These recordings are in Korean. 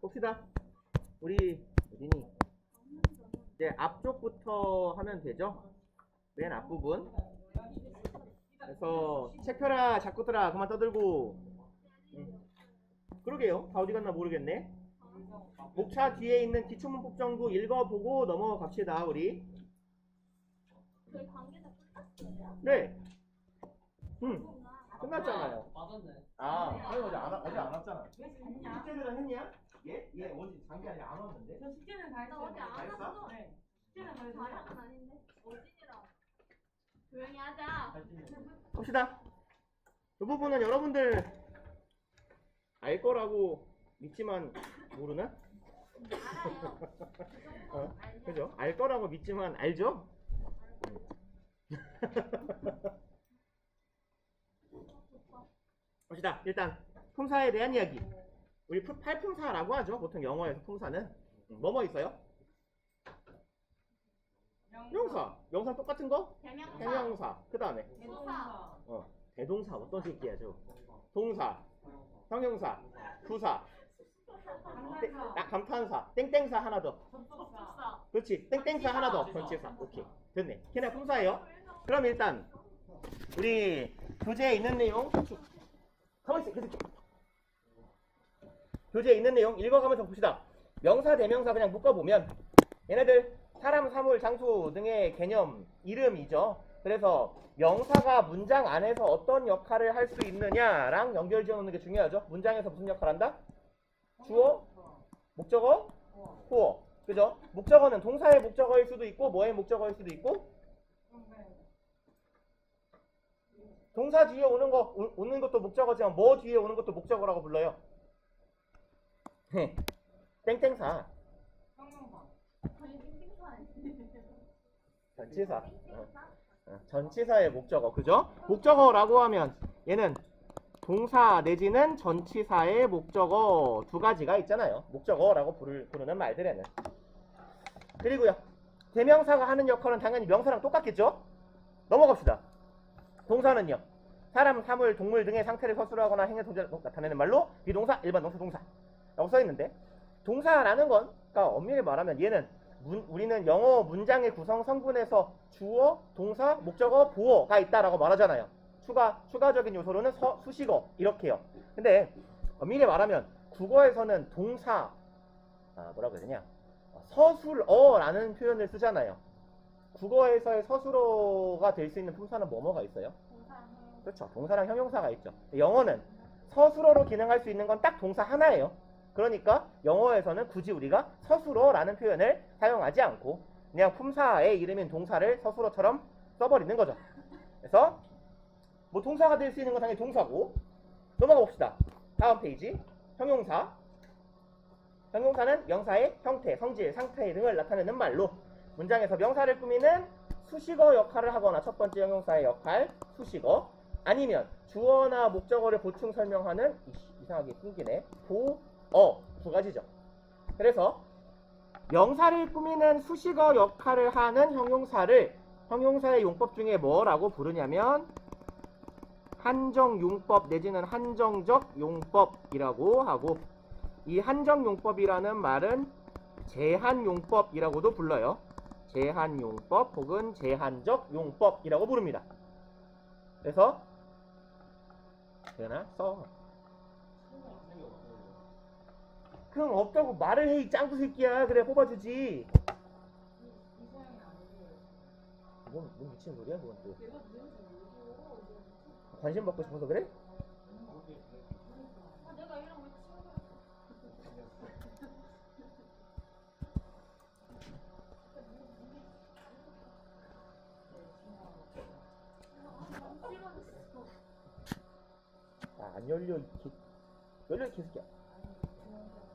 봅시다. 우리 어디니? 이제 앞쪽부터 하면 되죠. 맨 앞부분. 그래서 책 펴라 자꾸들아 그만 떠들고. 그러게요. 다 어디 갔나 모르겠네. 목차 뒤에 있는 기초문법 정도 읽어보고 넘어갑시다 우리. 네. 끝났잖아요. 아, 어제 안 왔잖아. 숙제들은 했냐? 예? 예, 어제 장기 아니라 안 왔는데. 저 숙제는 다 했어요. 어제 안 왔어? 네. 숙제는 다 했어요. 자랑은 아닌데. 어진이라. 조용히 하자. 봅시다. 이 부분은 여러분들 알 거라고 믿지만 모르나? 알아요. 그죠? 알 거라고 믿지만 알죠? 봅시다. 일단 품사에 대한 이야기. 우리 팔품사라고 하죠. 보통 영어에서 품사는 뭐뭐 있어요? 명사. 명사 똑같은 거? 대명사. 대명사. 그 다음에 대동사. 대동사 어떤 새끼야죠? 동사, 형용사, 부사, 감탄사, 땡땡사 하나 더. 접속사. 그렇지. 땡땡사 하나 더. 전치사. 오케이. 됐네. 걔네 품사예요. 그럼 일단 우리 교재에 있는 내용 가만히 있어. 교재에 있는 내용 읽어가면서 봅시다. 명사, 대명사 그냥 묶어보면 얘네들 사람, 사물, 장소 등의 개념, 이름이죠. 그래서 명사가 문장 안에서 어떤 역할을 할 수 있느냐랑 연결 지어놓는 게 중요하죠. 문장에서 무슨 역할을 한다? 주어, 목적어, 후어. 그죠? 목적어는 동사의 목적어일 수도 있고 뭐의 목적어일 수도 있고 동사 뒤에 오는 것도 목적어지만 뭐 뒤에 오는 것도 목적어라고 불러요. 땡땡사. 전치사. 전치사의 목적어. 그죠? 목적어라고 하면 얘는 동사 내지는 전치사의 목적어 두 가지가 있잖아요. 목적어라고 부르는 말들에는. 그리고요. 대명사가 하는 역할은 당연히 명사랑 똑같겠죠? 넘어갑시다. 동사는요. 사람, 사물, 동물 등의 상태를 서술로 하거나 행의 동작을 나타내는 말로 비동사, 일반 동사, 동사 라고 써있는데 동사라는 건 그러니까 엄밀히 말하면 얘는 우리는 영어 문장의 구성 성분에서 주어, 동사, 목적어, 보어가 있다라고 말하잖아요. 추가적인 요소로는 수식어 이렇게요. 근데 엄밀히 말하면 국어에서는 동사 뭐라고 해야 되냐 서술어라는 표현을 쓰잖아요. 국어에서의 서술어가 될 수 있는 품사는 뭐가 있어요? 그렇죠. 동사랑 형용사가 있죠. 영어는 서술어로 기능할 수 있는 건 딱 동사 하나예요. 그러니까 영어에서는 굳이 우리가 서술어라는 표현을 사용하지 않고 그냥 품사의 이름인 동사를 서술어처럼 써버리는 거죠. 그래서 뭐 동사가 될 수 있는 건 당연히 동사고. 넘어가 봅시다. 다음 페이지. 형용사. 형용사는 명사의 형태, 성질, 상태 등을 나타내는 말로 문장에서 명사를 꾸미는 수식어 역할을 하거나 첫 번째 형용사의 역할, 수식어 아니면 주어나 목적어를 보충 설명하는 이상하게 끊기네. 보어 두 가지죠. 그래서 명사를 꾸미는 수식어 역할을 하는 형용사의 용법 중에 뭐라고 부르냐면 한정용법 내지는 한정적 용법이라고 하고 이 한정용법이라는 말은 제한용법이라고도 불러요. 제한용법 혹은 제한적 용법이라고 부릅니다. 그래서 되나? 써. 그럼 없다고 말을 해 이 짱구 새끼야. 그래 뽑아주지. 뭔 미친 소리야 그건 또. 관심 받고 싶어서 그래? 안 열려 열려 이 개새끼야.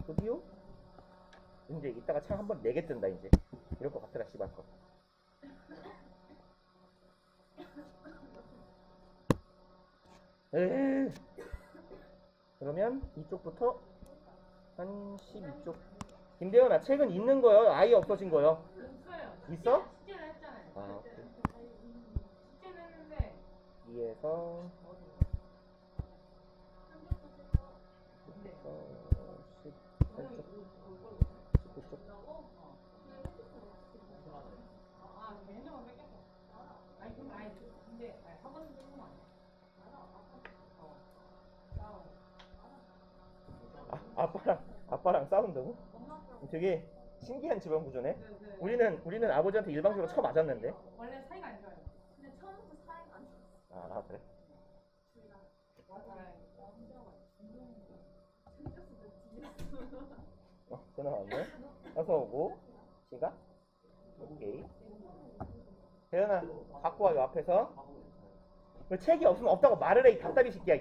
저기요? 이제 이따가 창 한번 내게 뜬다 이제. 이럴 것 같더라 씨발 거. 에이. 그러면 이쪽부터 한 12쪽. 김대현아 책은 있는 거요? 아예 없어진 거요? 있어? 숙제를 했잖아요. 아 오케이. 숙제는 했는데 2에서 10 아빠랑 싸운다고? 되게 신기한 집안 구조네. 우리는 아버지한테 일방적으로 쳐 맞았는데. 원래 사이가 안 좋아요. 근데 처음부터 사이가 안 좋았어. 아 그래? 맞아요. 전화 왔네. 어서 오고. 시각. 오케이. 대현아, 갖고 와요 앞에서. 왜 책이 없으면 없다고 말을 해, 이 답답이 새끼야.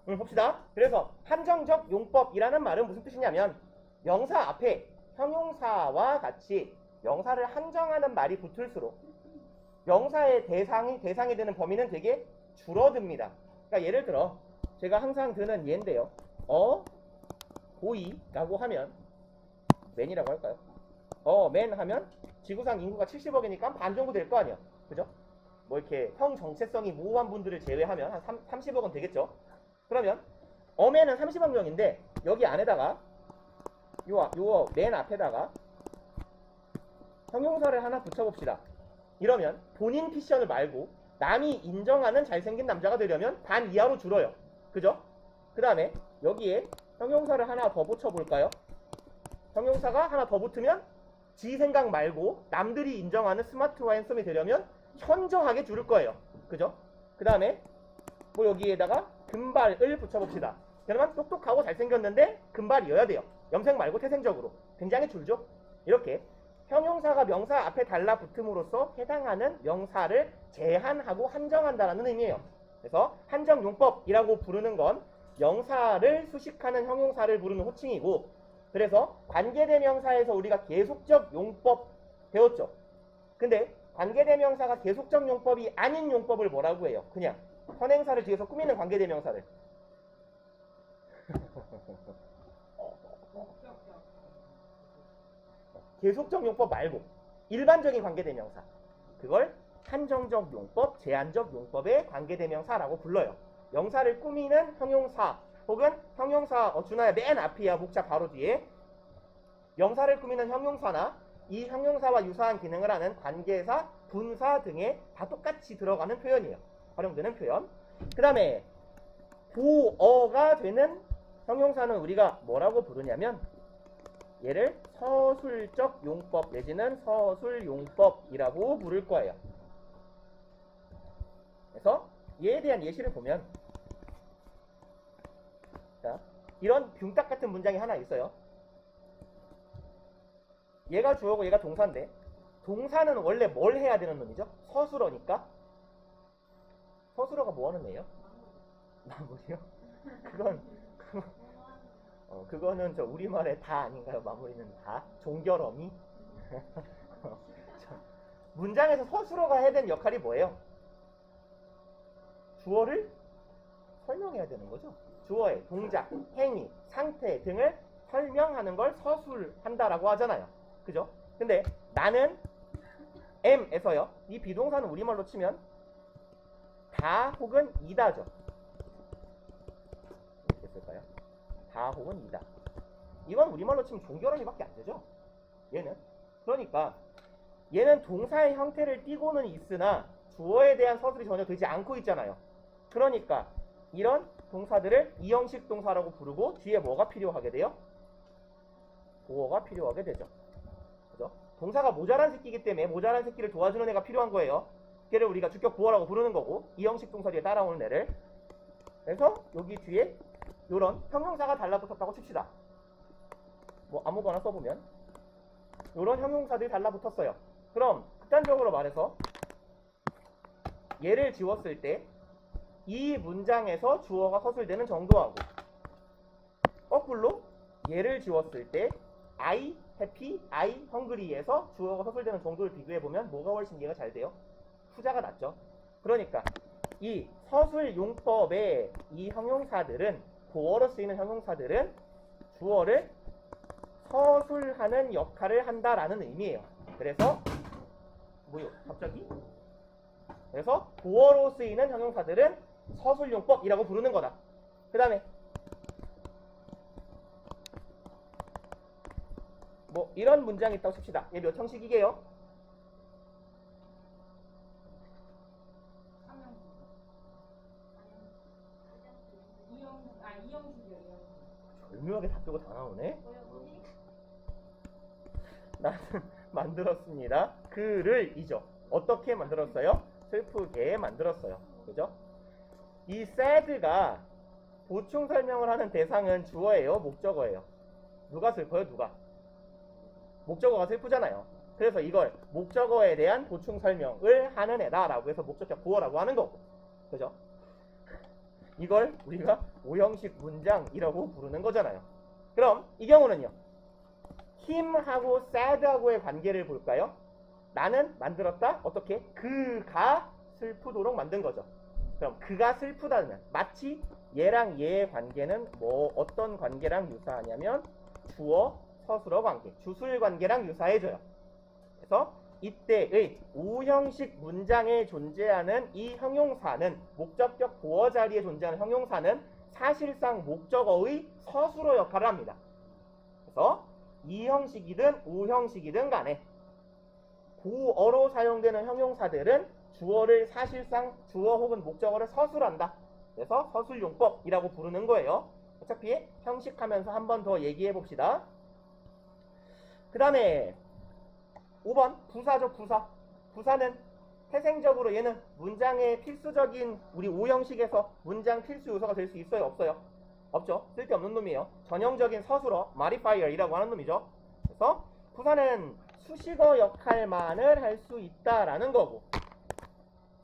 응, 봅시다. 그래서 한정적 용법이라는 말은 무슨 뜻이냐면 명사 앞에 형용사와 같이 명사를 한정하는 말이 붙을수록 명사의 대상이 되는 범위는 되게 줄어듭니다. 그러니까 예를 들어 제가 항상 드는 예인데요. 보이라고 하면 맨이라고 할까요? 맨 하면 지구상 인구가 70억이니까 반 정도 될 거 아니야. 그죠? 뭐 이렇게 형 정체성이 모호한 분들을 제외하면 한 30억은 되겠죠. 그러면 맨은 30억 명인데 여기 안에다가 요 맨 앞에다가 형용사를 하나 붙여봅시다. 이러면 본인 피션을 말고 남이 인정하는 잘생긴 남자가 되려면 반 이하로 줄어요. 그죠? 그 다음에 여기에 형용사를 하나 더 붙여볼까요? 형용사가 하나 더 붙으면 지 생각 말고 남들이 인정하는 스마트와 핸섬이 되려면 현저하게 줄을 거예요. 그죠? 그 다음에 뭐 여기에다가 금발을 붙여봅시다. 그러면 똑똑하고 잘생겼는데 금발이어야 돼요. 염색 말고 태생적으로. 굉장히 줄죠? 이렇게 형용사가 명사 앞에 달라붙음으로써 해당하는 명사를 제한하고 한정한다는 의미예요. 그래서 한정용법이라고 부르는 건 명사를 수식하는 형용사를 부르는 호칭이고, 그래서 관계대명사에서 우리가 계속적 용법 배웠죠. 근데 관계대명사가 계속적 용법이 아닌 용법을 뭐라고 해요? 그냥 선행사를 뒤에서 꾸미는 관계대명사를. 계속적 용법 말고 일반적인 관계대명사, 그걸 한정적 용법, 제한적 용법의 관계대명사라고 불러요. 명사를 꾸미는 형용사 혹은 형용사, 준하야 맨 앞이야. 목차 바로 뒤에 명사를 꾸미는 형용사나 이 형용사와 유사한 기능을 하는 관계사, 분사 등에 다 똑같이 들어가는 표현이에요. 활용되는 표현. 그 다음에 보어가 되는 형용사는 우리가 뭐라고 부르냐면 얘를 서술적 용법 내지는 서술용법이라고 부를 거예요. 그래서 얘에 대한 예시를 보면, 자, 이런 균딱 같은 문장이 하나 있어요. 얘가 주어고 얘가 동사인데 동사는 원래 뭘 해야 되는 놈이죠? 서술어니까. 서술어가 뭐 하는 애예요? 마무리요? 그거는 저 우리말의 다 아닌가요? 마무리는 다? 종결어미? 문장에서 서술어가 해야 되는 역할이 뭐예요? 주어를 설명해야 되는 거죠. 주어의 동작, 행위, 상태 등을 설명하는 걸 서술한다라고 하잖아요. 그죠? 근데 나는 M에서요. 이 비동사는 우리말로 치면 다 혹은 이다죠. 이렇게 쓸까요? 다 혹은 이다. 이건 우리말로 치면 종결어미밖에 안 되죠. 얘는. 그러니까 얘는 동사의 형태를 띠고는 있으나 주어에 대한 서술이 전혀 되지 않고 있잖아요. 그러니까 이런 동사들을 이형식 동사라고 부르고 뒤에 뭐가 필요하게 돼요? 보어가 필요하게 되죠. 그죠? 동사가 모자란 새끼이기 때문에 모자란 새끼를 도와주는 애가 필요한 거예요. 걔를 우리가 주격 보어라고 부르는 거고, 이형식 동사 뒤에 따라오는 애를. 그래서 여기 뒤에 요런 형용사가 달라붙었다고 칩시다. 뭐 아무거나 써보면 요런 형용사들이 달라붙었어요. 그럼 극단적으로 말해서 얘를 지웠을 때 이 문장에서 주어가 서술되는 정도하고, 거꾸로 얘를 지웠을 때 I happy, I hungry에서 주어가 서술되는 정도를 비교해보면 뭐가 훨씬 이해가 잘 돼요? 후자가 낫죠. 그러니까 이 서술용법의 이 형용사들은, 보어로 쓰이는 형용사들은 주어를 서술하는 역할을 한다라는 의미예요. 그래서 뭐요? 갑자기? 그래서 보어로 쓰이는 형용사들은 서술용법이라고 부르는 거다. 그 다음에 뭐 이런 문장이 있다고 칩시다. 얘 몇 형식이게요? 이형식이요. 절묘하게 다 빼고 다 나오네. 뭐였지? 나는 만들었습니다. 그를 이죠. 어떻게 만들었어요? 슬프게 만들었어요. 그죠? 이 sad가 보충 설명을 하는 대상은 주어예요, 목적어예요? 누가 슬퍼요? 누가? 목적어가 슬프잖아요. 그래서 이걸 목적어에 대한 보충 설명을 하는 애다라고 해서 목적격 보어라고 하는 거고. 그죠? 이걸 우리가 오형식 문장이라고 부르는 거잖아요. 그럼 이 경우는요. him하고 sad하고의 관계를 볼까요? 나는 만들었다. 어떻게? 그가 슬프도록 만든 거죠. 그럼 그가 슬프다면 마치 얘랑 얘의 관계는 뭐 어떤 관계랑 유사하냐면 주어 서술어 관계, 주술 관계랑 유사해져요. 그래서 이때의 오형식 문장에 존재하는 이 형용사는 목적격 보어 자리에 존재하는 형용사는 사실상 목적어의 서술어 역할을 합니다. 그래서 이 형식이든 오형식이든 간에 보어로 사용되는 형용사들은 주어를 사실상 주어 혹은 목적어를 서술한다. 그래서 서술용법이라고 부르는 거예요. 어차피 형식하면서 한 번 더 얘기해 봅시다. 그 다음에 5번 부사죠. 부사는 태생적으로 얘는 문장의 필수적인 우리 오형식에서 문장 필수 요소가 될 수 있어요? 없어요? 없죠. 쓸데없는 놈이에요. 전형적인 서술어 modifier이라고 하는 놈이죠. 그래서 부사는 수식어 역할만을 할 수 있다라는 거고,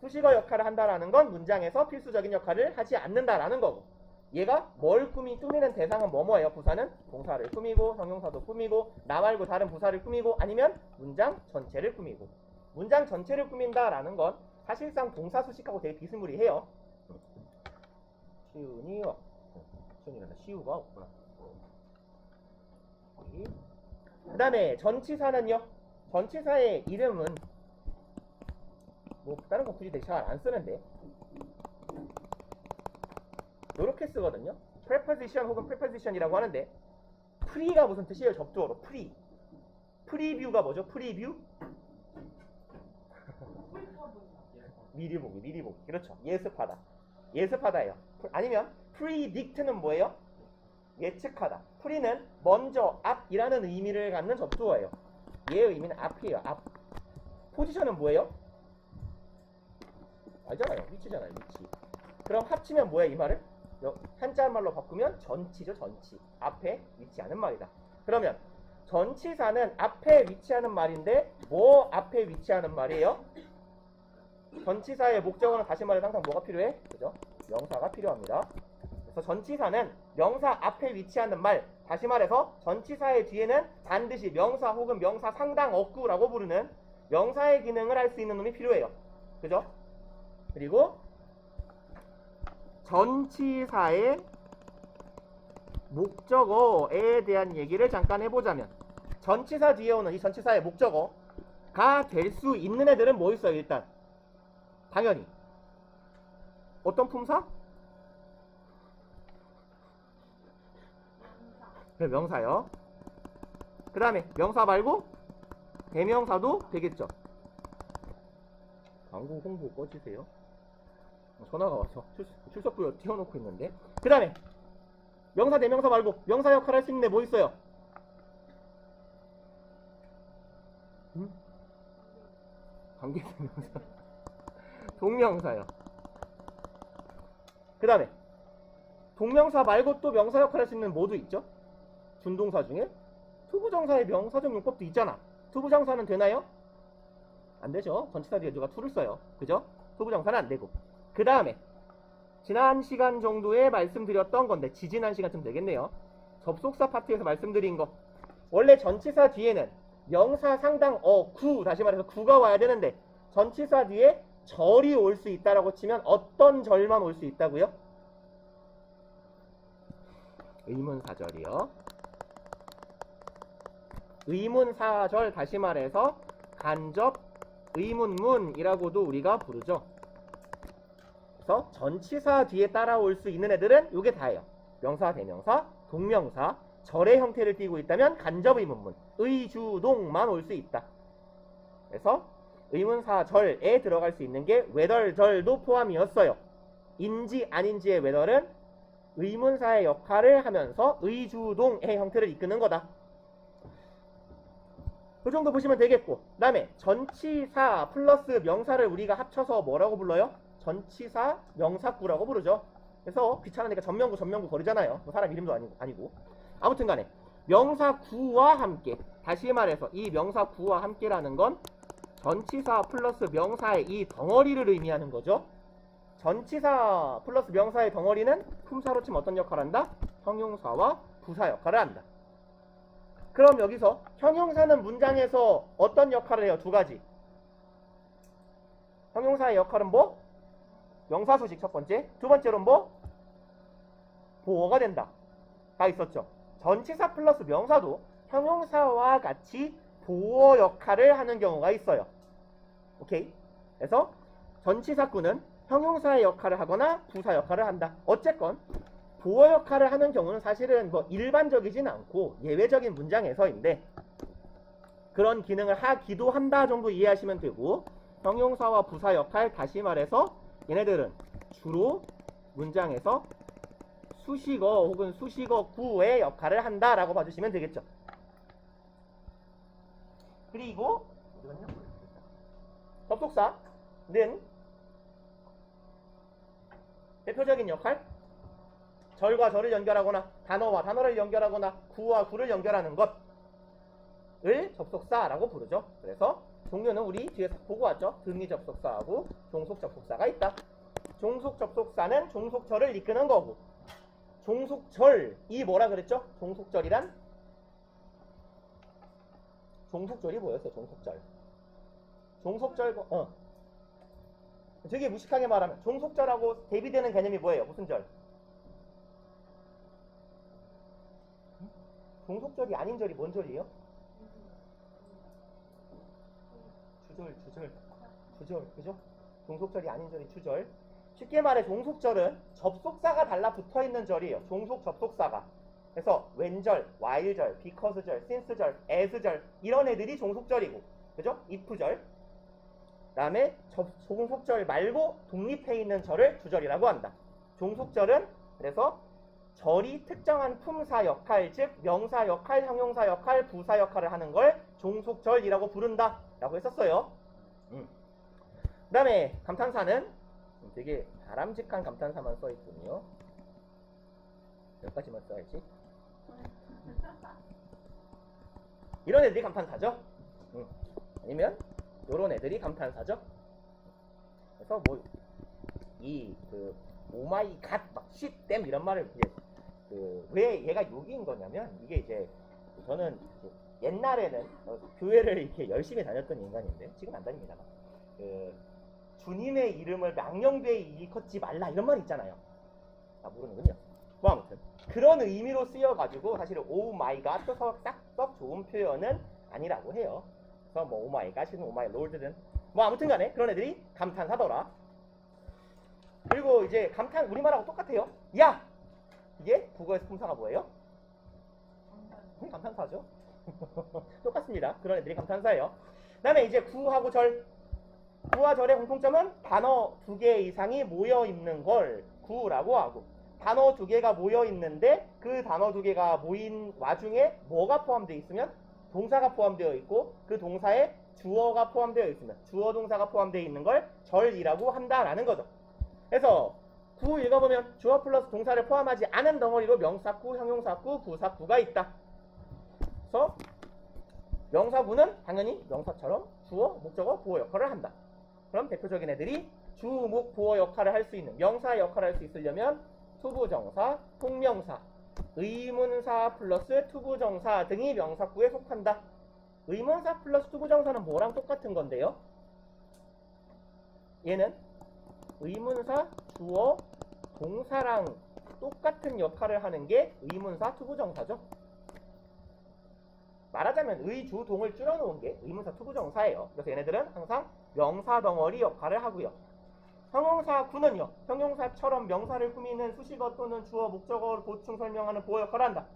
수식어 역할을 한다라는 건 문장에서 필수적인 역할을 하지 않는다라는 거고, 얘가 뭘 꾸미는 대상은 뭐뭐예요? 부사는 동사를 꾸미고 형용사도 꾸미고 나 말고 다른 부사를 꾸미고 아니면 문장 전체를 꾸미고, 문장 전체를 꾸민다라는 건 사실상 동사 수식하고 되게 비스무리해요. 시우가 없구나. 그 다음에 전치사는요. 전치사의 이름은 뭐 다른 거 굳이 되게 잘 안 쓰는데 이렇게 쓰거든요. preposition 혹은 preposition이라고 하는데 pre가 무슨 뜻이에요? 접두어로 pre. 프리뷰가 뭐죠? 프리뷰? 미리 보기. 그렇죠. 예습하다예요. 아니면 predict는 뭐예요? 예측하다. pre는 먼저, 앞이라는 의미를 갖는 접두어예요. 얘의 의미는 앞이에요. 앞. 포지션은 뭐예요? 알잖아요. 위치잖아요. 위치. 그럼 합치면 뭐야 이 말을? 한자말로 바꾸면 전치죠. 전치. 앞에 위치하는 말이다. 그러면 전치사는 앞에 위치하는 말인데 뭐 앞에 위치하는 말이에요? 전치사의 목적어는 다시 말해서 항상 뭐가 필요해? 그죠? 명사가 필요합니다. 그래서 전치사는 명사 앞에 위치하는 말, 다시 말해서 전치사의 뒤에는 반드시 명사 혹은 명사 상당 어구라고 부르는 명사의 기능을 할 수 있는 놈이 필요해요. 그죠? 그리고 전치사의 목적어에 대한 얘기를 잠깐 해보자면 전치사 뒤에 오는 이 전치사의 목적어가 될 수 있는 애들은 뭐 있어요? 일단 당연히 어떤 품사? 네, 명사요. 그 다음에 명사 말고 대명사도 되겠죠. 광고 홍보 꺼주세요. 전화가 와서 출석부여 띄워놓고 있는데. 그 다음에 명사 대명사 말고 명사 역할 할 수 있는 애 뭐 있어요? 관계대명사. 동명사요. 그 다음에 동명사 말고 또 명사 역할 할 수 있는 뭐도 있죠? 준동사 중에 투부정사의 명사적 용법도 있잖아. 투부정사는 되나요? 안 되죠. 전치사 뒤에 누가 투를 써요. 그죠? 투부정사는 안 되고. 그 다음에 지난 시간 정도에 말씀드렸던 건데 지지난 시간쯤 되겠네요. 접속사 파트에서 말씀드린 거. 원래 전치사 뒤에는 명사 상당 구, 다시 말해서 구가 와야 되는데 전치사 뒤에 절이 올 수 있다라고 치면 어떤 절만 올 수 있다고요? 의문사절이요. 의문사절, 다시 말해서 간접 의문문이라고도 우리가 부르죠. 그래서 전치사 뒤에 따라올 수 있는 애들은 요게 다예요. 명사, 대명사, 동명사, 절의 형태를 띠고 있다면 간접 의문문, 의주동만 올 수 있다. 그래서 의문사절에 들어갈 수 있는 게 whether 절도 포함이었어요. 인지 아닌지의 whether는 의문사의 역할을 하면서 의주동의 형태를 이끄는 거다. 그 정도 보시면 되겠고, 그 다음에 전치사 플러스 명사를 우리가 합쳐서 뭐라고 불러요? 전치사 명사구라고 부르죠. 그래서 귀찮으니까 전명구 거르잖아요. 뭐 사람 이름도 아니고. 아무튼 간에 명사구와 함께, 다시 말해서 이 명사구와 함께라는 건 전치사 플러스 명사의 이 덩어리를 의미하는 거죠. 전치사 플러스 명사의 덩어리는 품사로 치면 어떤 역할을 한다? 형용사와 부사 역할을 한다. 그럼 여기서 형용사는 문장에서 어떤 역할을 해요? 두 가지. 형용사의 역할은 뭐? 명사수식 첫 번째. 두 번째로는 뭐? 보어가 된다. 다 있었죠. 전치사 플러스 명사도 형용사와 같이 보어 역할을 하는 경우가 있어요. 오케이? 그래서 전치사구는 형용사의 역할을 하거나 부사 역할을 한다. 어쨌건 보어 역할을 하는 경우는 사실은 뭐 일반적이진 않고 예외적인 문장에서인데 그런 기능을 하기도 한다 정도 이해하시면 되고, 형용사와 부사 역할, 다시 말해서 얘네들은 주로 문장에서 수식어 혹은 수식어구의 역할을 한다라고 봐주시면 되겠죠. 그리고 접속사는 대표적인 역할, 절과 절을 연결하거나 단어와 단어를 연결하거나 구와 구를 연결하는 것을 접속사라고 부르죠. 그래서 종류는 우리 뒤에서 보고 왔죠. 등위 접속사하고 종속 접속사가 있다. 종속 접속사는 종속절을 이끄는 거고, 종속절이 뭐라 그랬죠? 종속절이란? 종속절이 뭐였어요? 종속절. 되게 무식하게 말하면 종속절하고 대비되는 개념이 뭐예요? 무슨 절? 종속절이 아닌 절이 뭔 절이에요? 주절, 그죠? 종속절이 아닌 절이 주절. 쉽게 말해 종속절은 접속사가 달라붙어있는 절이에요. 종속 접속사가. 그래서 when절, while절, because절, since절, as절 이런 애들이 종속절이고, 그죠? if절. 그 다음에 종속절 말고 독립해 있는 절을 주절이라고 한다. 종속절은 그래서 절이 특정한 품사 역할, 즉 명사 역할, 형용사 역할, 부사 역할을 하는 걸 종속절이라고 부른다 라고 했었어요. 그 다음에 감탄사는 되게 바람직한 감탄사만 써있군요. 여기까지만 써야지. 이런 애들이 감탄사죠. 아니면 요런 애들이 감탄사죠. 그래서 뭐 이 오마이 갓막 쉿댐 이런 말을 이제 왜 얘가 욕인 거냐면, 이게 이제 저는 옛날에는 교회를 이렇게 열심히 다녔던 인간인데 지금 안 다닙니다만, 주님의 이름을 망령되이 일컫지 말라 이런 말 있잖아요. 아, 모르는군요. 뭐 아무튼 그런 의미로 쓰여가지고 사실은 오 마이 갓 썩 좋은 표현은 아니라고 해요. 그래서 뭐 오 마이 갓이든 오 마이 롤드든 뭐 아무튼 간에 그런 애들이 감탄사더라. 그리고 이제 감탄 우리말하고 똑같아요. 야! 이게 국어에서 품사가 뭐예요? 감탄사죠. 똑같습니다. 그런 애들이 감탄사예요. 그 다음에 이제 구하고 절. 구와 절의 공통점은 단어 2개 이상이 모여있는 걸 구라고 하고, 단어 2개가 모여있는데 그 단어 2개가 모인 와중에 뭐가 포함되어 있으면 동사가 포함되어 있고, 그 동사에 주어가 포함되어 있으면 주어 동사가 포함되어 있는 걸 절이라고 한다라는 거죠. 그래서 구 읽어보면 주어 플러스 동사를 포함하지 않은 덩어리로 명사구, 형용사구, 부사구가 있다. 그래서 명사구는 당연히 명사처럼 주어, 목적어, 보어 역할을 한다. 그럼 대표적인 애들이 주, 목, 보어 역할을 할 수 있는, 명사 역할을 할 수 있으려면 투부정사, 통명사, 의문사 플러스 투부정사 등이 명사구에 속한다. 의문사 플러스 투부정사는 뭐랑 똑같은 건데요? 얘는 의문사, 주어, 동사랑 똑같은 역할을 하는 게 의문사, 투부정사죠. 말하자면 의, 주, 동을 줄여놓은 게 의문사, 투부정사예요. 그래서 얘네들은 항상 명사 덩어리 역할을 하고요. 형용사구는요, 형용사처럼 명사를 꾸미는 수식어 또는 주어, 목적어를 보충 설명하는 보어 역할을 한다.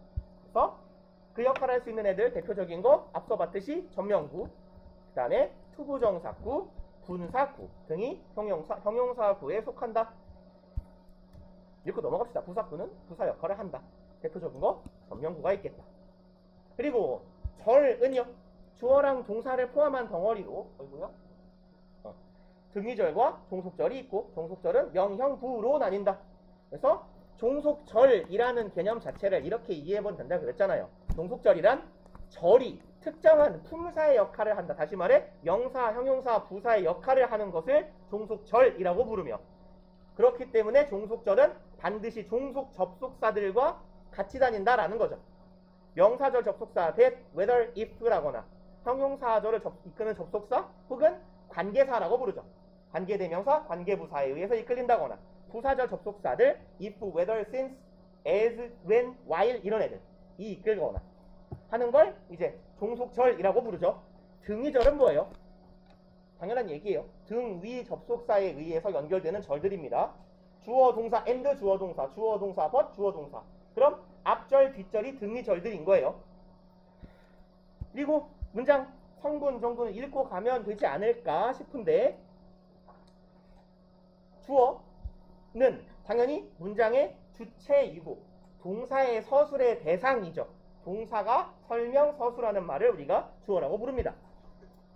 그래서 그 역할을 할 수 있는 애들 대표적인 거 앞서 봤듯이 전명구, 그 다음에 투부정사구, 분사구 등이 형용사구에 속한다. 읽고 넘어갑시다. 부사구는 부사 역할을 한다. 대표적인 거 전명구가 있겠다. 그리고 절은요. 주어랑 동사를 포함한 덩어리로 등위절과 종속절이 있고 종속절은 명형부로 나뉜다. 그래서 종속절이라는 개념 자체를 이렇게 이해해보면 된다고 그랬잖아요. 종속절이란 절이 특정한 품사의 역할을 한다. 다시 말해 명사, 형용사, 부사의 역할을 하는 것을 종속절이라고 부르며 그렇기 때문에 종속절은 반드시 종속 접속사들과 같이 다닌다라는 거죠. 명사절 접속사 that, whether, if라거나 형용사절을 이끄는 접속사 혹은 관계사라고 부르죠. 관계대명사, 관계부사에 의해서 이끌린다거나 부사절 접속사들 if, whether, since, as, when, while 이런 애들이 이끌거나 하는 걸 이제 종속절이라고 부르죠. 등위절은 뭐예요? 당연한 얘기예요. 등위 접속사에 의해서 연결되는 절들입니다. 주어 동사 and 주어 동사, 주어 동사 but 주어 동사. 그럼 앞절 뒷절이 등위절들인 거예요. 그리고 문장 성분 정도는 읽고 가면 되지 않을까 싶은데 주어는 당연히 문장의 주체이고 동사의 서술의 대상이죠. 동사가 설명 서술하는 말을 우리가 주어라고 부릅니다.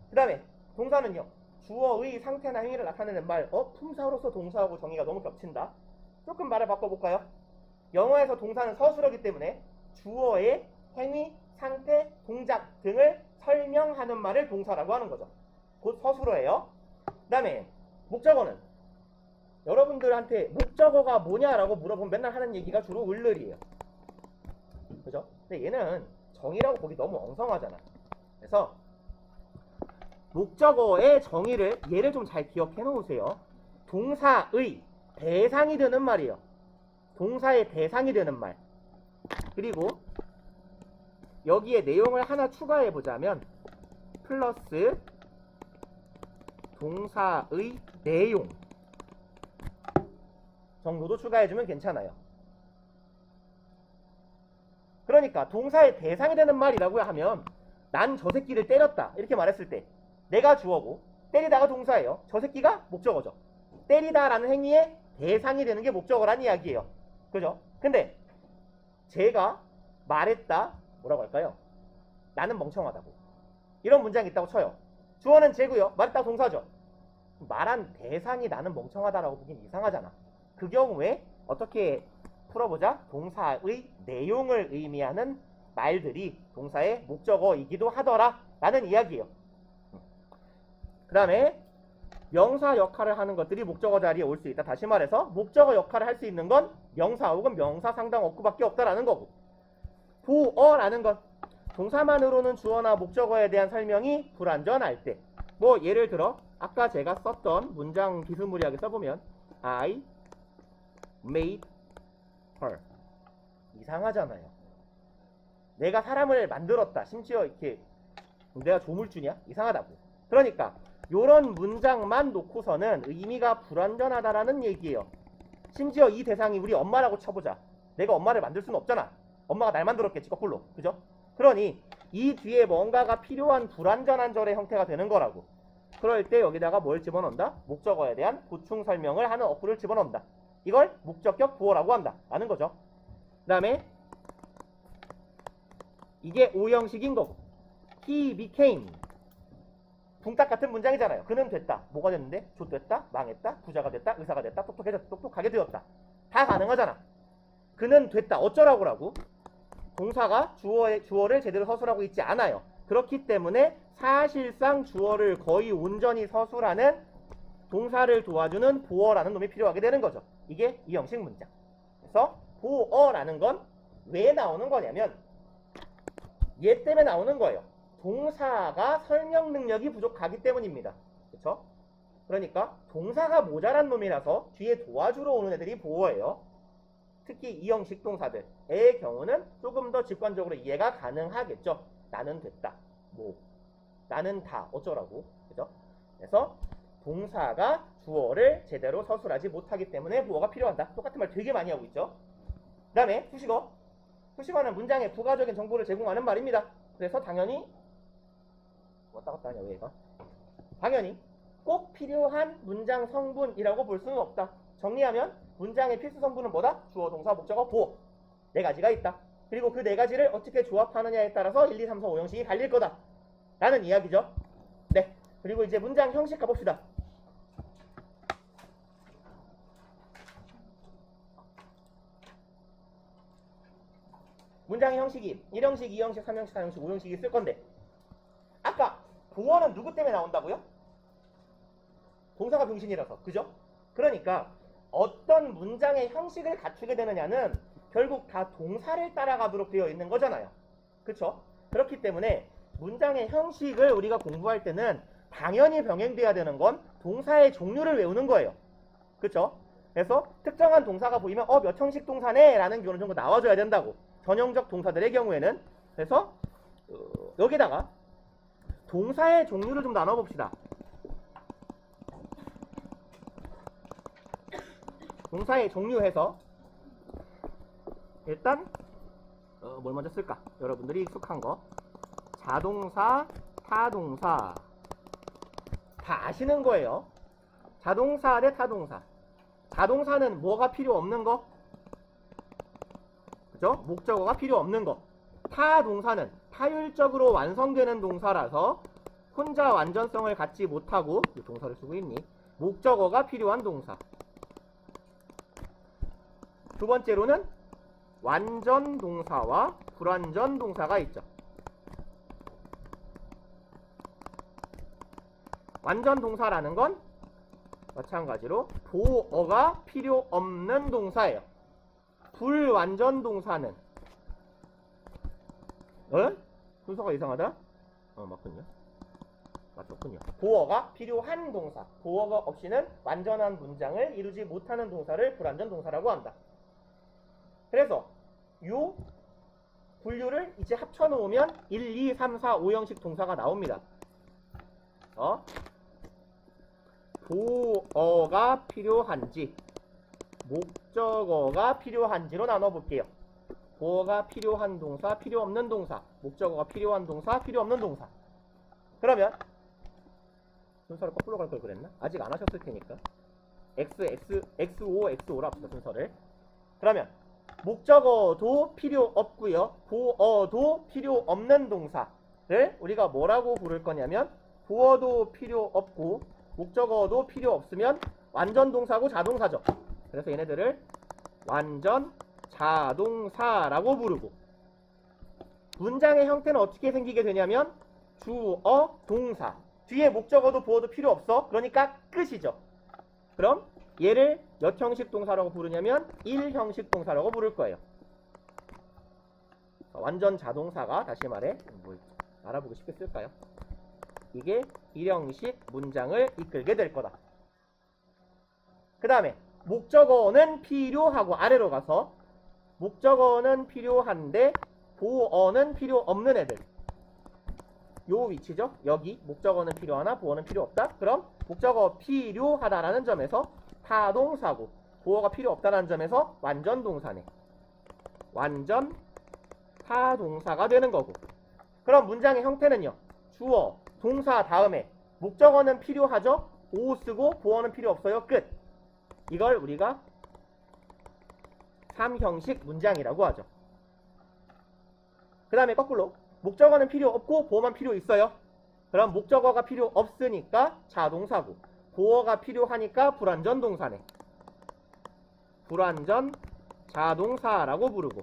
그 다음에 동사는요. 주어의 상태나 행위를 나타내는 말. 품사로서 동사하고 정의가 너무 겹친다. 조금 말을 바꿔볼까요? 영어에서 동사는 서술어기 때문에 주어의 행위, 상태, 동작 등을 설명하는 말을 동사라고 하는 거죠. 곧 서술어예요. 그 다음에 목적어는 여러분들한테 목적어가 뭐냐라고 물어보면 맨날 하는 얘기가 주로 을을이에요. 그죠? 근데 얘는 정의라고 보기 너무 엉성하잖아. 그래서 목적어의 정의를 얘를 좀 잘 기억해 놓으세요. 동사의 대상이 되는 말이에요. 동사의 대상이 되는 말. 그리고 여기에 내용을 하나 추가해 보자면 플러스 동사의 내용 정도도 추가해주면 괜찮아요. 그러니까 동사의 대상이 되는 말이라고 하면 난 저 새끼를 때렸다 이렇게 말했을 때 내가 주어고 때리다가 동사예요. 저 새끼가 목적어죠. 때리다라는 행위의 대상이 되는 게 목적어란 이야기예요. 그죠? 근데 제가 말했다 뭐라고 할까요? 나는 멍청하다고 이런 문장이 있다고 쳐요. 주어는 제고요. 말했다 동사죠. 말한 대상이 나는 멍청하다라고 보긴 이상하잖아. 그 경우에 어떻게 풀어보자. 동사의 내용을 의미하는 말들이 동사의 목적어이기도 하더라 라는 이야기예요. 그 다음에 명사 역할을 하는 것들이 목적어 자리에 올 수 있다. 다시 말해서 목적어 역할을 할 수 있는 건 명사 혹은 명사 상당 어구밖에 없다라는 거고, 보어라는 건 동사만으로는 주어나 목적어에 대한 설명이 불완전할 때, 뭐 예를 들어 아까 제가 썼던 문장 비스무리하게 써보면 I made her. 이상하잖아요. 내가 사람을 만들었다. 심지어 이렇게 내가 조물주냐? 이상하다고. 그러니까 요런 문장만 놓고서는 의미가 불완전하다라는 얘기예요. 심지어 이 대상이 우리 엄마라고 쳐보자. 내가 엄마를 만들 수는 없잖아. 엄마가 날 만들었겠지, 거꾸로. 그죠? 그러니 이 뒤에 뭔가가 필요한 불완전한 절의 형태가 되는 거라고. 그럴 때 여기다가 뭘 집어넣는다? 목적어에 대한 보충 설명을 하는 어구를 집어넣는다. 이걸 목적격 보어라고 한다 라는 거죠. 그 다음에 이게 오형식인 거고, he became 붕딱 같은 문장이잖아요. 그는 됐다. 뭐가 됐는데? 좆됐다, 망했다, 부자가 됐다, 의사가 됐다, 똑똑하게 되었다. 다 가능하잖아. 그는 됐다. 어쩌라고라고? 동사가 주어를 제대로 서술하고 있지 않아요. 그렇기 때문에 사실상 주어를 거의 온전히 서술하는 동사를 도와주는 보어라는 놈이 필요하게 되는 거죠. 이게 이 형식 문장. 그래서 보어라는 건 왜 나오는 거냐면 얘 때문에 나오는 거예요. 동사가 설명 능력이 부족하기 때문입니다. 그렇죠? 그러니까 동사가 모자란 놈이라서 뒤에 도와주러 오는 애들이 보어예요. 특히 이 형식 동사들의 경우는 조금 더 직관적으로 이해가 가능하겠죠. 나는 됐다. 뭐 나는 다 어쩌라고. 그죠? 그래서 동사가 주어를 제대로 서술하지 못하기 때문에 보어가 필요하다. 똑같은 말 되게 많이 하고 있죠. 그 다음에 수식어. 수식어는 문장에 부가적인 정보를 제공하는 말입니다. 그래서 당연히 왔다 갔다 하냐 왜 얘가? 당연히 꼭 필요한 문장 성분이라고 볼 수는 없다. 정리하면 문장의 필수 성분은 뭐다? 주어, 동사, 목적어, 보어. 네 가지가 있다. 그리고 그 네 가지를 어떻게 조합하느냐에 따라서 1, 2, 3, 4, 5 형식이 갈릴 거다. 라는 이야기죠. 네. 그리고 이제 문장 형식 가봅시다. 문장의 형식이 1형식, 2형식, 3형식, 4형식, 5형식이 있을 건데 아까 보어는 누구 때문에 나온다고요? 동사가 병신이라서. 그죠? 그러니까 어떤 문장의 형식을 갖추게 되느냐는 결국 다 동사를 따라가도록 되어 있는 거잖아요. 그쵸? 그렇기 때문에 문장의 형식을 우리가 공부할 때는 당연히 병행돼야 되는 건 동사의 종류를 외우는 거예요. 그쵸? 그래서 특정한 동사가 보이면 몇 형식 동사네 라는 게 어느 정도 나와줘야 된다고. 전형적 동사들의 경우에는. 그래서 여기다가 동사의 종류를 좀 나눠봅시다. 동사의 종류해서 일단 뭘 먼저 쓸까? 여러분들이 익숙한 거. 자동사, 타동사. 다 아시는 거예요. 자동사 대 타동사. 자동사는 뭐가 필요 없는 거? 그죠? 목적어가 필요 없는 거. 타동사는 타율적으로 완성되는 동사라서 혼자 완전성을 갖지 못하고 동사를 쓰고 있니? 목적어가 필요한 동사. 두 번째로는 완전 동사와 불완전 동사가 있죠. 완전 동사라는 건 마찬가지로 보어가 필요 없는 동사예요. 불완전 동사는 순서가 이상하다? 맞군요. 맞췄군요. 보어가 필요한 동사. 보어가 없이는 완전한 문장을 이루지 못하는 동사를 불완전 동사라고 한다. 그래서 요 분류를 이제 합쳐놓으면 1, 2, 3, 4, 5형식 동사가 나옵니다. 보어가 필요한지 목적어가 필요한지로 나눠볼게요. 보어가 필요한 동사, 필요 없는 동사. 목적어가 필요한 동사, 필요 없는 동사. 그러면 순서를 거꾸로 갈 걸 그랬나? 아직 안 하셨을 테니까 XO, XO로 합시다. 순서를. 그러면 목적어도 필요 없고요. 보어도 필요 없는 동사를 우리가 뭐라고 부를 거냐면 보어도 필요 없고 목적어도 필요 없으면 완전 동사고 자동사죠. 그래서 얘네들을 완전 자동사라고 부르고 문장의 형태는 어떻게 생기게 되냐면 주어, 동사. 뒤에 목적어도 보어도 필요 없어. 그러니까 끝이죠. 그럼 얘를 몇 형식 동사라고 부르냐면 1형식 동사라고 부를 거예요. 완전 자동사가 다시 말해 뭐 알아보고 싶겠을까요? 이게 1형식 문장을 이끌게 될 거다. 그 다음에 목적어는 필요하고 아래로 가서 목적어는 필요한데 보어는 필요 없는 애들. 요 위치죠. 여기 목적어는 필요하나 보어는 필요 없다. 그럼 목적어 필요하다라는 점에서 타동사고 보어가 필요 없다라는 점에서 완전 동사네. 완전 타동사가 되는 거고. 그럼 문장의 형태는요. 주어, 동사 다음에 목적어는 필요하죠. 오 쓰고 보어는 필요 없어요. 끝. 이걸 우리가 3형식 문장이라고 하죠. 그 다음에 거꾸로 목적어는 필요 없고 보어만 필요 있어요. 그럼 목적어가 필요 없으니까 자동사고 보어가 필요하니까 불완전 동사네. 불완전 자동사라고 부르고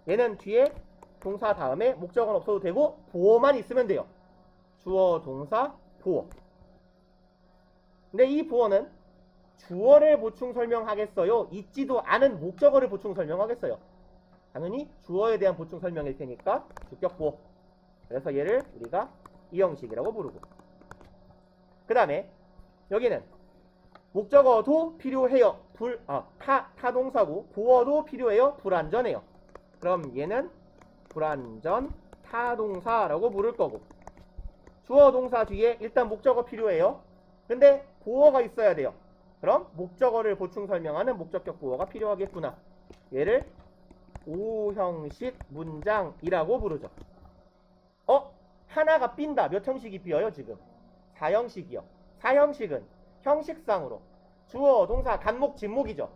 얘는 뒤에 동사 다음에 목적어는 없어도 되고 보어만 있으면 돼요. 주어, 동사, 보어. 근데 이 보어는 주어를 보충 설명하겠어요? 있지도 않은 목적어를 보충 설명하겠어요? 당연히 주어에 대한 보충 설명일 테니까 주격 보어. 그래서 얘를 우리가 이 형식이라고 부르고 그 다음에 여기는 목적어도 필요해요. 타동사고 보어도 필요해요. 불완전해요. 그럼 얘는 불완전 타동사라고 부를 거고 주어 동사 뒤에 일단 목적어 필요해요. 근데 보어가 있어야 돼요. 그럼 목적어를 보충 설명하는 목적격 보어가 필요하겠구나. 얘를 5형식 문장이라고 부르죠. 하나가 빈다. 몇 형식이 비어요 지금? 4형식이요. 4형식은 형식상으로 주어, 동사, 간목, 진목이죠.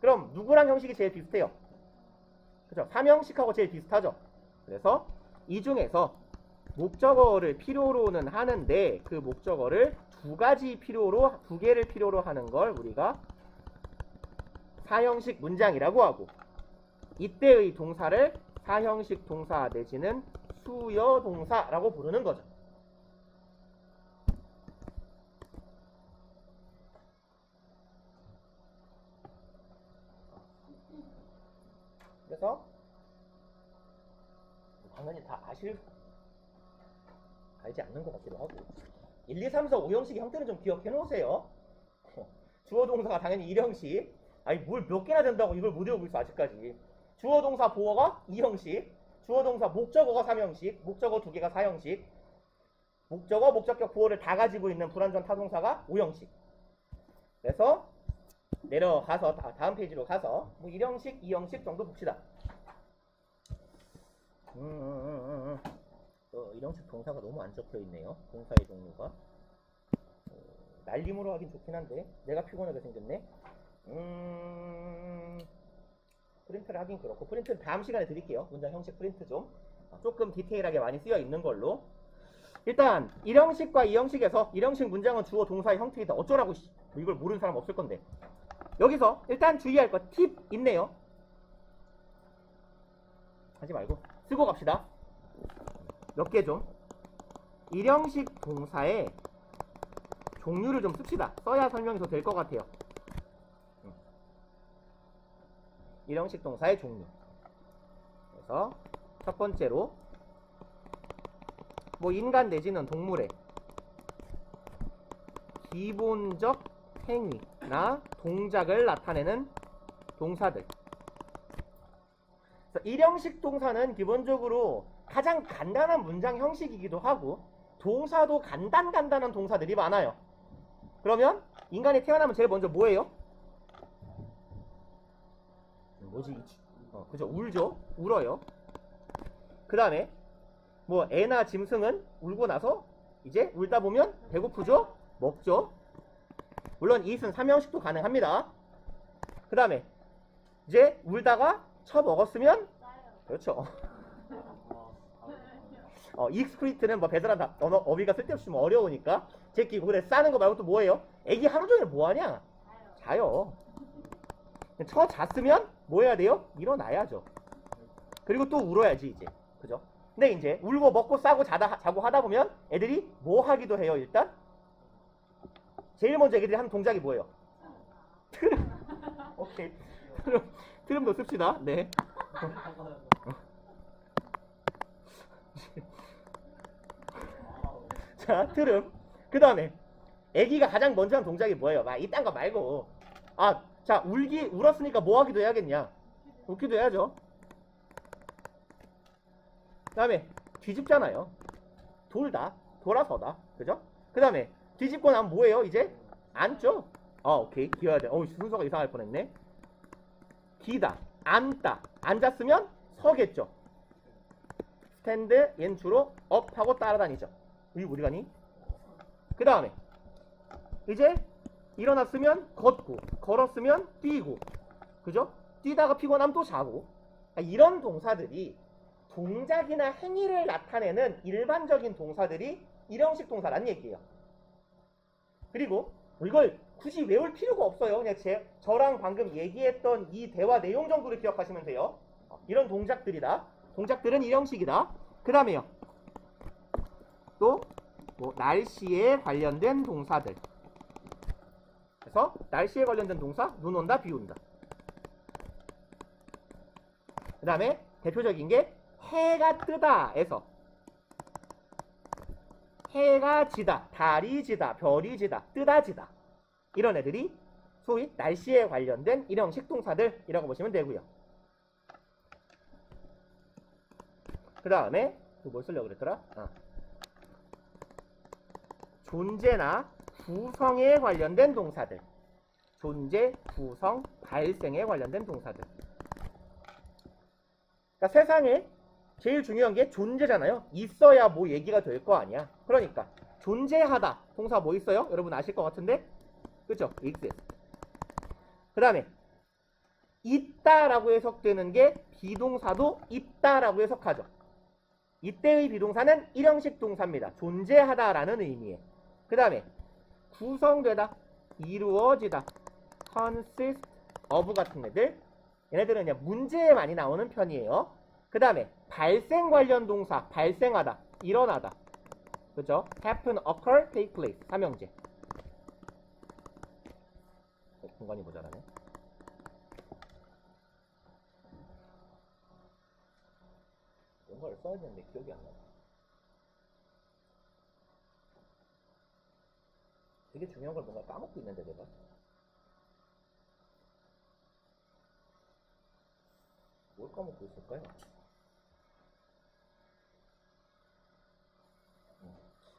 그럼 누구랑 형식이 제일 비슷해요? 그죠? 3형식하고 제일 비슷하죠. 그래서 이 중에서 목적어를 필요로는 하는데 그 목적어를 두 개를 필요로 하는 걸 우리가 4형식 문장이라고 하고, 이때의 동사를 4형식 동사 내지는 수여 동사라고 부르는 거죠. 그래서 당연히 다 알지 않는 것 같기도 하고, 1, 2, 3, 4, 5형식의 형태는 좀 기억해 놓으세요. 주어 동사가 당연히 1형식. 아니 뭘 몇 개나 된다고 이걸 못 외우고 있어 아직까지. 주어 동사 보어가 2형식, 주어 동사 목적어가 3형식, 목적어 2개가 4형식, 목적어, 목적격, 보어를 다 가지고 있는 불완전 타동사가 5형식. 그래서 내려가서 다음 페이지로 가서 뭐 1형식, 2형식 정도 봅시다. 1형식 동사가 너무 안 적혀 있네요. 동사의 종류가. 날림으로 하긴 좋긴 한데 내가 피곤하게 생겼네. 프린트를 하긴 그렇고, 프린트는 다음 시간에 드릴게요. 문장 형식 프린트 좀 조금 디테일하게 많이 쓰여 있는 걸로. 일단 1형식과 2형식에서 1형식 문장은 주어 동사의 형태이다. 어쩌라고 이걸 모르는 사람 없을 건데. 여기서 일단 주의할 거 팁 있네요. 하지 말고 쓰고 갑시다. 몇 개 좀. 1형식 동사의 종류를 좀 씁시다. 써야 설명이 더 될 것 같아요. 1형식 동사의 종류. 그래서 첫 번째로 뭐 인간 내지는 동물의 기본적 행위나 동작을 나타내는 동사들. 1형식 동사는 기본적으로 가장 간단한 문장 형식이기도 하고 동사도 간단한 동사들이 많아요. 그러면 인간이 태어나면 제일 먼저 뭐예요? 뭐지? 그죠? 울죠? 울어요. 그 다음에 뭐 애나 짐승은 울고 나서 이제 울다 보면 배고프죠? 먹죠? 물론 이것은 3형식도 가능합니다. 그 다음에 이제 울다가 처먹었으면 그렇죠. 익스크리트는 뭐 배설한 어휘가 쓸데없이 뭐 어려우니까 제끼고. 그래, 싸는 거 말고 또 뭐예요? 애기 하루 종일 뭐하냐? 자요. 잤으면 뭐 해야 돼요? 일어나야죠. 그리고 또 울어야지 이제. 그죠? 근데 이제 울고 먹고 싸고 자고 하다 보면 애들이 뭐 하기도 해요. 일단 제일 먼저 애기들이 하는 동작이 뭐예요? 트름. 오케이. 트름도 씁시다. 네. 자, 트름. 그 다음에 애기가 가장 먼저 하는 동작이 뭐예요? 이딴 거 말고. 자, 울었으니까 뭐 하기도 해야겠냐? 웃기도 해야죠. 그 다음에 뒤집잖아요. 돌다, 돌아서다. 그죠? 그 다음에 뒤집고 나면 뭐예요? 이제 앉죠? 오케이. 기어야 돼. 순서가 이상할 뻔했네. 기다, 앉다. 앉았으면 서겠죠. 스탠드, 얘는 주로 업하고 따라다니죠. 이게 어디 가니? 그 다음에 이제 일어났으면 걷고, 걸었으면 뛰고, 그죠? 뛰다가 피곤하면 또 자고. 이런 동사들이 동작이나 행위를 나타내는 일반적인 동사들이 1형식 동사란 얘기예요. 그리고 이걸 굳이 외울 필요가 없어요. 그냥 저랑 방금 얘기했던 이 대화 내용 정도를 기억하시면 돼요. 이런 동작들이다. 동작들은 1형식이다. 그 다음에요. 또 뭐 날씨에 관련된 동사들. 그래서 날씨에 관련된 동사, 눈 온다, 비 온다. 그 다음에 대표적인 게 해가 뜨다에서 해가 지다, 달이 지다, 별이 지다, 뜨다 지다. 이런 애들이 소위 날씨에 관련된 1형식 동사들이라고 보시면 되고요. 그 다음에 또 뭘 쓰려고 그랬더라? 존재나 구성에 관련된 동사들. 존재, 구성, 발생에 관련된 동사들. 그러니까 세상에 제일 중요한 게 존재잖아요. 있어야 뭐 얘기가 될 거 아니야. 그러니까 존재하다. 동사 뭐 있어요? 여러분 아실 것 같은데? 그쵸? exist. 그 다음에 있다라고 해석되는 게 비동사도 있다라고 해석하죠. 이때의 비동사는 일형식 동사입니다. 존재하다라는 의미에. 그 다음에 구성되다, 이루어지다, consist of 같은 애들, 얘네들은 그냥 문제에 많이 나오는 편이에요. 그 다음에 발생 관련 동사, 발생하다, 일어나다, 그죠? happen, occur, take place, 삼형제. 공간이 모자라네. 뭔가를 써야 되는데 기억이 안 나. 되게 중요한 걸 뭔가 까먹고 있는데 내가. 뭘 까먹고 있을까요?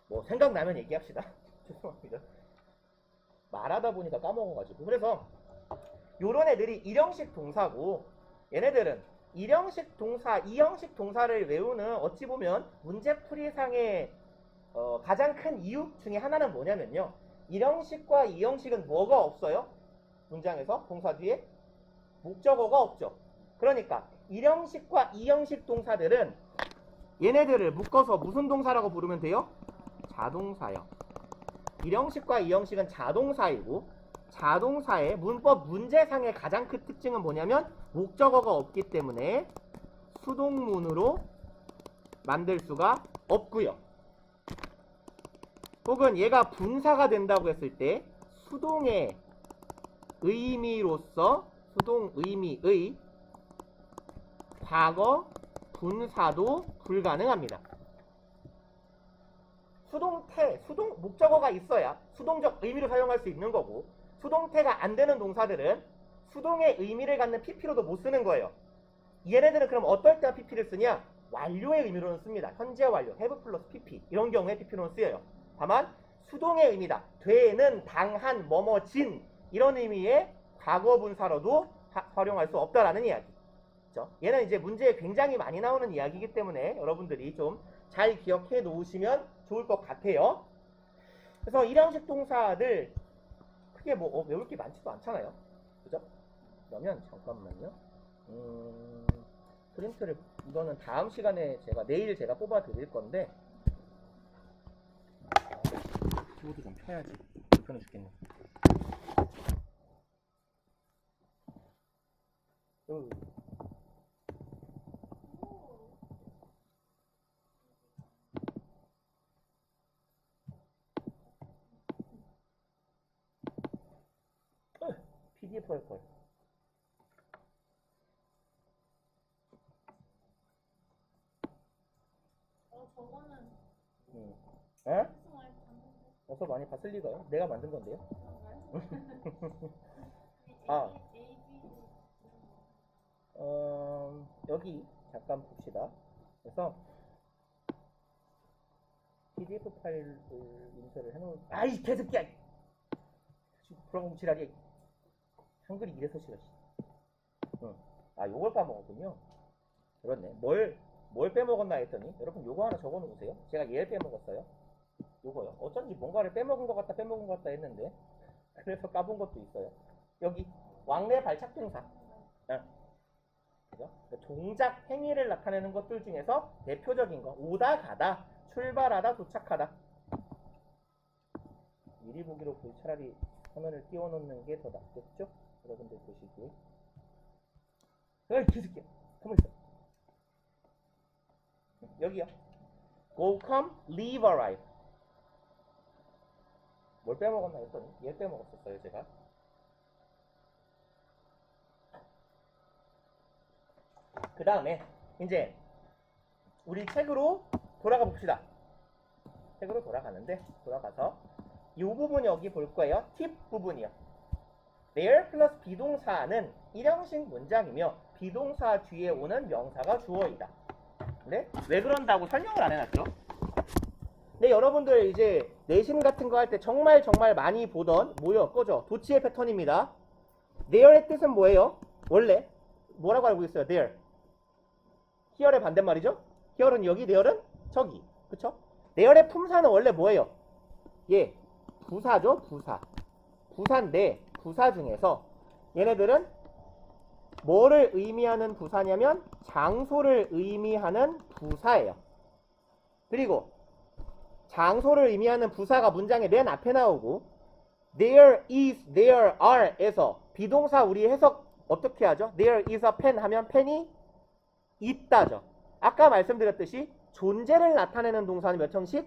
뭐 생각나면 얘기합시다. 죄송합니다. 말하다 보니까 까먹어가지고. 그래서 요런 애들이 일형식 동사고, 얘네들은 일형식 동사, 이형식 동사를 외우는 어찌 보면 문제풀이상의 가장 큰 이유 중에 하나는 뭐냐면요, 일형식과 이형식은 뭐가 없어요? 문장에서 동사 뒤에 목적어가 없죠. 그러니까 일형식과 이형식 동사들은 얘네들을 묶어서 무슨 동사라고 부르면 돼요? 자동사요. 일형식과 이형식은 자동사이고, 자동사의 문법 문제상의 가장 큰 특징은 뭐냐면 목적어가 없기 때문에 수동문으로 만들 수가 없고요. 혹은 얘가 분사가 된다고 했을 때 수동의 의미로서 수동 의미의 과거 분사도 불가능합니다. 수동태, 수동 목적어가 있어야 수동적 의미로 사용할 수 있는 거고, 수동태가 안 되는 동사들은 수동의 의미를 갖는 PP로도 못 쓰는 거예요. 얘네들은 그럼 어떨 때가 PP를 쓰냐? 완료의 의미로는 씁니다. 현재 완료, have 플러스 PP, 이런 경우에 PP로는 쓰여요. 다만 수동의 의미다, 되는, 당한, 뭐뭐진, 이런 의미의 과거 분사로도 활용할 수 없다라는 이야기. 그렇죠? 얘는 이제 문제에 굉장히 많이 나오는 이야기이기 때문에 여러분들이 좀 잘 기억해 놓으시면 좋을 것 같아요. 그래서 일형식 동사들 크게 뭐 외울 게 많지도 않잖아요. 그죠? 그러면 잠깐만요. 프린트를, 이거는 다음 시간에 내일 제가 뽑아 드릴 건데, 키보드 좀 펴야지. 불편해 죽겠네. PDF 할 걸. 저거는 에? 어서 많이 봤을 리가요? 내가 만든 건데요. 아, 여기 잠깐 봅시다. 그래서 PDF 파일을 인쇄를 해놓은, 아이 개새끼야! 불황공 지랄이야. 한글이 이래서 싫어. 아, 요걸 까먹었군요. 그렇네. 뭘 빼먹었나 했더니, 여러분 요거 하나 적어 놓으세요. 제가 얘를 빼먹었어요. 요거요. 어쩐지 뭔가를 빼먹은 것 같다 했는데, 그래서 까본 것도 있어요. 여기 왕래 발착 동사. 그죠? 동작, 행위를 나타내는 것들 중에서 대표적인 거, 오다, 가다, 출발하다, 도착하다. 미리 보기로 차라리 화면을 띄워놓는 게 더 낫겠죠? 여러분들 보시기에. 어이 개새끼야, 가만히 있어. 여기요. Go, come, leave, arrive. 뭘 빼먹었나 했더니 얘 빼먹었었어요, 제가. 그 다음에 이제 우리 책으로 돌아가 봅시다. 책으로 돌아가서 이 부분 여기 볼 거예요. 팁 부분이요. there 플러스 비동사는 일형식 문장이며 비동사 뒤에 오는 명사가 주어이다. 네? 왜 그런다고 설명을 안 해놨죠? 네, 여러분들 이제 내신 같은 거 할 때 정말 많이 보던 뭐죠? 도치의 패턴입니다. there의 뜻은 뭐예요? 원래 뭐라고 알고 있어요? there. here의 반대말이죠? here는 여기, there는 저기. 그쵸? there의 품사는 원래 뭐예요? 예, 부사죠, 부사. 부사인데 부사 중에서 얘네들은 뭐를 의미하는 부사냐면 장소를 의미하는 부사예요. 그리고 장소를 의미하는 부사가 문장의 맨 앞에 나오고 there is, there are 에서 비동사 우리 해석 어떻게 하죠? there is a pen 하면 펜이 있다죠. 아까 말씀드렸듯이 존재를 나타내는 동사는 몇 형식?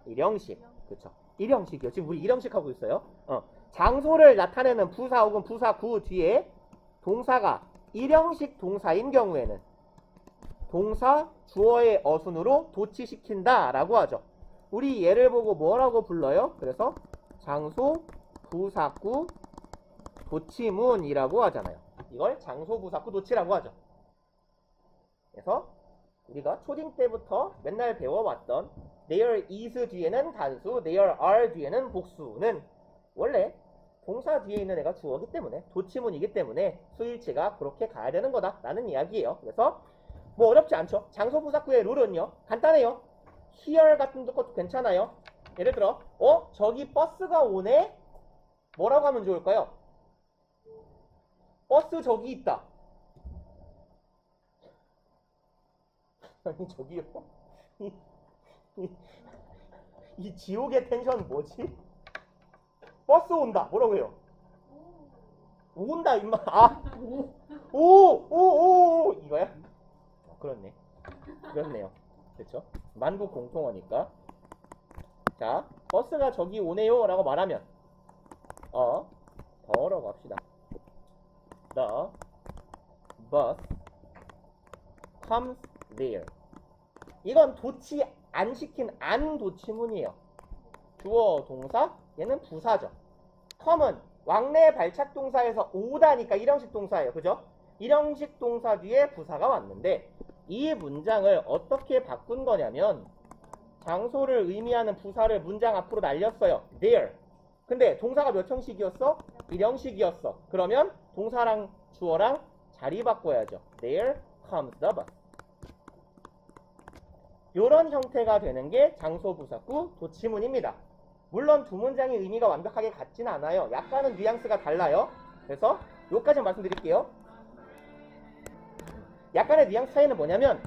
일형식. 그렇죠. 일형식이요. 지금 우리 일형식 하고 있어요. 장소를 나타내는 부사 혹은 부사구 뒤에 동사가 일형식 동사인 경우에는 동사 주어의 어순으로 도치시킨다 라고 하죠. 우리 얘를 보고 뭐라고 불러요? 그래서 장소 부사구 도치문이라고 하잖아요. 이걸 장소 부사구 도치라고 하죠. 그래서 우리가 초딩 때부터 맨날 배워왔던 there is 뒤에는 단수, there are 뒤에는 복수는 원래 동사 뒤에 있는 애가 주어기 때문에 도치문이기 때문에 수일치가 그렇게 가야 되는 거다 라는 이야기예요. 그래서 뭐 어렵지 않죠. 장소 부사구의 룰은요 간단해요. here 같은 것도 괜찮아요. 예를 들어 저기 버스가 오네 뭐라고 하면 좋을까요? 버스 저기 있다. 아니 저기요. 이 지옥의 텐션 뭐지? 버스 온다. 뭐라고 해요? 온다 임마. 오 이거야? 그렇네. 그렇네요. 그렇죠? 만국 공통어니까. 자, 버스가 저기 오네요 라고 말하면 더라고 합시다. The bus comes there. 이건 도치 안 시킨 안 도치문이에요. 주어 동사, 얘는 부사죠. come은 왕래 발착 동사에서 오다니까 일형식 동사예요. 그죠? 일형식 동사 뒤에 부사가 왔는데 이 문장을 어떻게 바꾼 거냐면 장소를 의미하는 부사를 문장 앞으로 날렸어요. there. 근데 동사가 몇 형식이었어? 일형식이었어. 그러면 동사랑 주어랑 자리 바꿔야죠. There comes the bus. 요런 형태가 되는 게 장소 부사구 도치문입니다. 물론 두 문장의 의미가 완벽하게 같진 않아요. 약간은 뉘앙스가 달라요. 그래서 요까지 말씀드릴게요. 약간의 뉘앙스 차이는 뭐냐면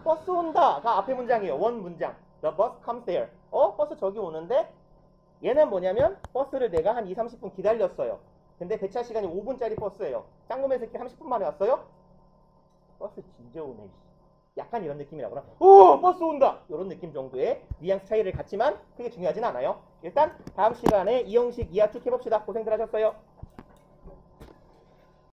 버스 온다가 앞에 문장이에요. 원 문장. The bus comes there. 버스 저기 오는데 얘는 뭐냐면 버스를 내가 한 2-30분 기다렸어요. 근데 배차 시간이 5분짜리 버스예요. 짱구맨 새끼 30분 만에 왔어요? 버스 진짜 오네. 약간 이런 느낌이라거나 버스 온다! 이런 느낌 정도의 뉘앙스 차이를 갖지만 크게 중요하진 않아요. 일단 다음 시간에 이 형식 이하쭉 해봅시다. 고생들 하셨어요.